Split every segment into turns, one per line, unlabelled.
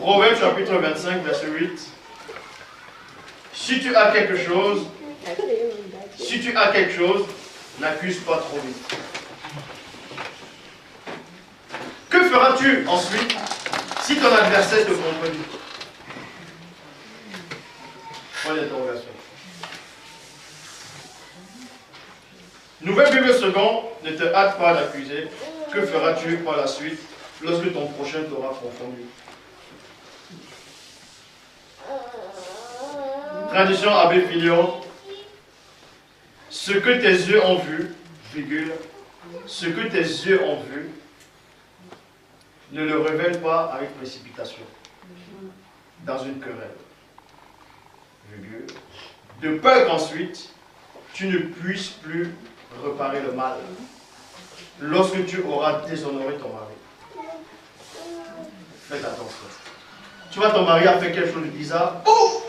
Proverbe chapitre 25, verset 8. Si tu as quelque chose, n'accuse pas trop vite. Que feras-tu ensuite si ton adversaire te contredit? Point d'interrogation. Nouvelle Bible seconde, ne te hâte pas d'accuser. Que feras-tu par la suite lorsque ton prochain t'aura confondu? Tradition Abbé Filion. Ce que tes yeux ont vu, virgule, ce que tes yeux ont vu, ne le révèle pas avec précipitation, dans une querelle, virgule, de peur qu'ensuite tu ne puisses plus réparer le mal, lorsque tu auras déshonoré ton mari. Faites attention. Tu vois, ton mari a fait quelque chose de bizarre. Ouf!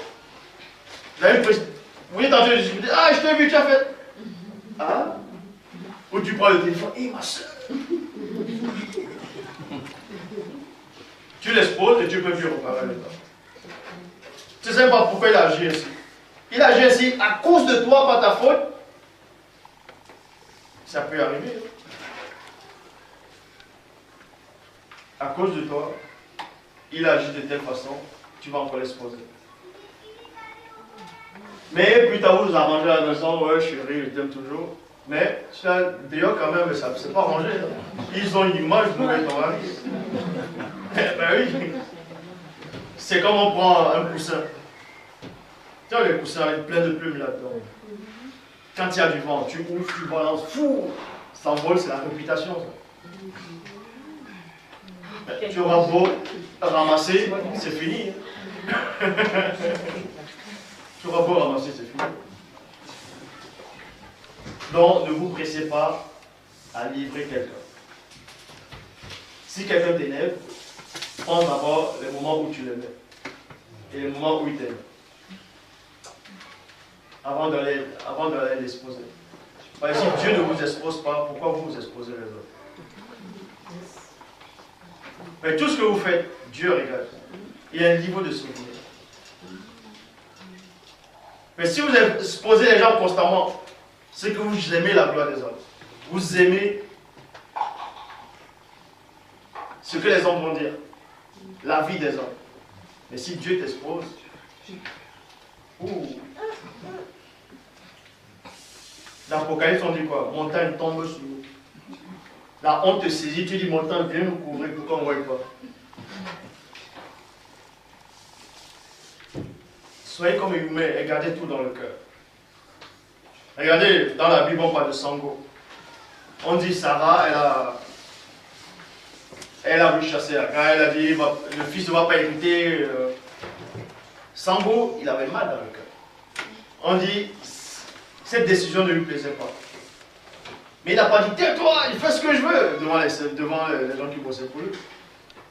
Vous êtes en train de discuter. Ah, je t'ai vu, tu as fait. Ah? Ou tu prends le téléphone. Hé, ma soeur. Tu l'exposes et tu peux plus réparer le temps. Tu ne sais pas pourquoi il a agi ainsi. Il a agi ainsi à cause de toi, pas ta faute. Ça peut arriver. À cause de toi, il a agi de telle façon, tu vas encore l'exposer. Mais plus tard, vous arrangez à la maison, ouais, chérie, je t'aime toujours. Mais d'ailleurs, quand même, ça ne s'est pas arrangé. Ils ont une image de mauvais ton mari. Ben oui. C'est comme on prend un coussin. Tu vois, les coussins, il y a plein de plumes là-dedans. Quand il y a du vent, tu ouvres, tu balances, fou, ça envole, c'est la réputation. Ça. Tu auras beau ramasser, c'est fini. Tu auras beau ramasser, c'est fini. Donc, ne vous pressez pas à livrer quelqu'un. Si quelqu'un t'énerve, prends d'abord les moments où tu l'aimais et les moments où il t'aime. Avant d'aller l'exposer. Par exemple, si Dieu ne vous expose pas, pourquoi vous exposez les autres? Mais tout ce que vous faites, Dieu regarde. Il y a un niveau de souvenir. Mais si vous exposez les gens constamment, c'est que vous aimez la gloire des hommes. Vous aimez ce que les hommes vont dire. La vie des hommes. Mais si Dieu t'expose, l'Apocalypse, on dit quoi? Montagne tombe sur nous. La honte te saisit, tu dis montagne, viens nous couvrir pour qu'on ne voie pas. Soyez comme humains et gardez tout dans le cœur. Regardez, dans la Bible, on parle de Sango. On dit Sarah, elle a voulu chasser Agar, elle a dit le fils ne va pas hériter. Sango, il avait mal dans le cœur. On dit cette décision ne lui plaisait pas. Mais il n'a pas dit tais-toi, il fait ce que je veux devant les gens qui bossaient pour lui.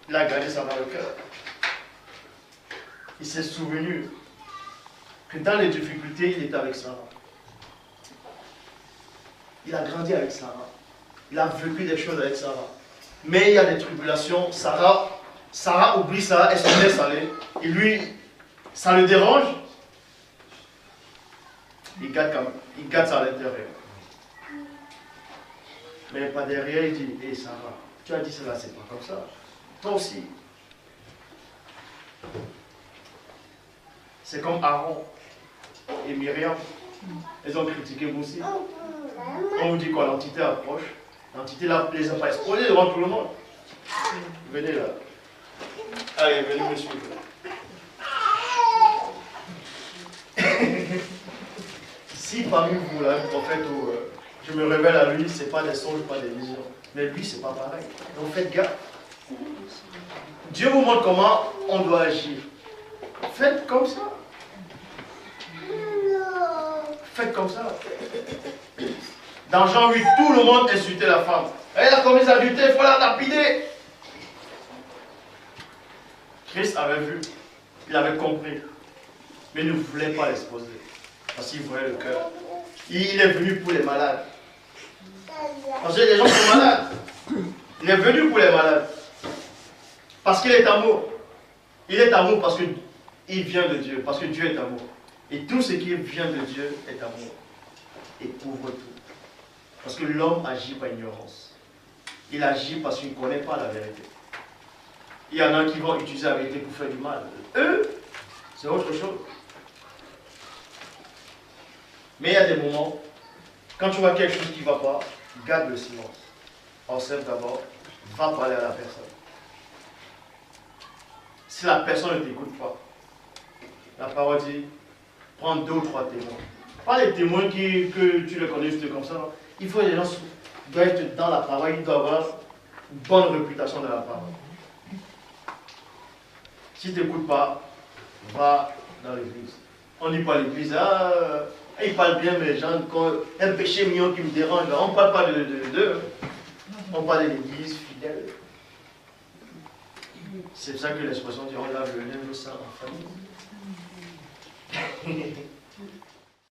Il a gardé ça dans le cœur. Il s'est souvenu que dans les difficultés, il était avec Sarah. Il a grandi avec Sarah. Il a vécu des choses avec Sarah. Mais il y a des tribulations. Sarah oublie ça, elle se laisse aller. Et lui, ça le dérange. Il garde ça à l'intérieur. Mais pas derrière, il dit, hé Sarah, tu as dit cela, c'est pas comme ça. Toi aussi. C'est comme Aaron et Myriam. Ils ont critiqué Moussi. On vous dit quoi, l'entité approche. L'entité ne les a pas exposés devant tout le monde. Venez là. Allez, venez me suivre. Si parmi vous, là, un prophète, où je me révèle à lui, ce n'est pas des songes, pas des visions. Mais lui, ce n'est pas pareil. Donc faites gaffe. Dieu vous montre comment on doit agir. Faites comme ça. Faites comme ça. Dans Jean 8, tout le monde insultait la femme. Elle a commis l'adultère, il faut la lapider. Christ avait vu, il avait compris, mais il ne voulait pas l'exposer, parce qu'il voyait le cœur. Il est venu pour les malades. Parce que les gens sont malades. Il est venu pour les malades. Parce qu'il est amour. Il est amour parce qu'il vient de Dieu, parce que Dieu est amour. Et tout ce qui vient de Dieu est amour. Et couvre tout. Parce que l'homme agit par ignorance. Il agit parce qu'il ne connaît pas la vérité. Il y en a qui vont utiliser la vérité pour faire du mal. Eux, c'est autre chose. Mais il y a des moments, quand tu vois quelque chose qui ne va pas, garde le silence. Observe d'abord, va parler à la personne. Si la personne ne t'écoute pas, la parole dit, prends 2 ou 3 témoins. Pas les témoins que tu les connais juste comme ça. Non. Il faut que les gens doivent être dans la parole, ils doivent avoir une bonne réputation de la parole. Si tu n'écoutes pas, va dans l'église. On dit pas à l'église, il parle bien, mais gens, un péché mignon qui me dérange, on ne parle pas d'eux. On parle de l'église fidèle. C'est pour ça que l'expression dit on lave le linge sang en famille.